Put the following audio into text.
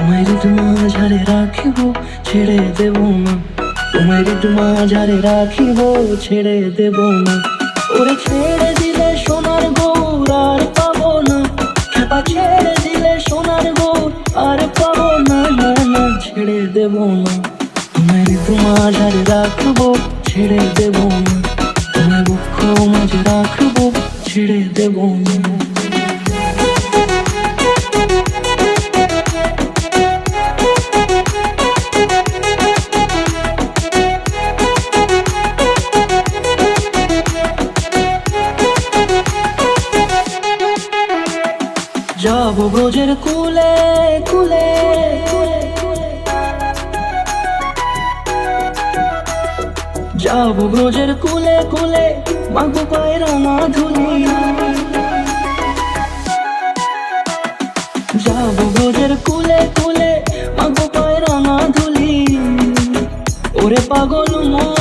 তোমায় মাঝারে রাখিব, ছেড়ে দেব না। তোমায় মাঝারে রাখিব, ছেড়ে দেব না। ওরে ছেড়ে দিলে সোনার গৌর আর পাবো না, খেপা ছেড়ে দিলে সোনার গৌর আর পাবো না। না না, ছেড়ে দেব না। তোমায় মাঝারে রাখবো, ছেড়ে দেব না। তোমায় বক্ষ মাঝে রাখবো, ছেড়ে দেব না। যাবো ব্রজের কুলে কুলে, যাবো ব্রজের কুলে কুলে, মাগো পায়ের রাঙা ধুলি। যাবো ব্রজের কুলে কুলে, মাগো পায়ের রাঙা ধুলি। ওরে পাগল মন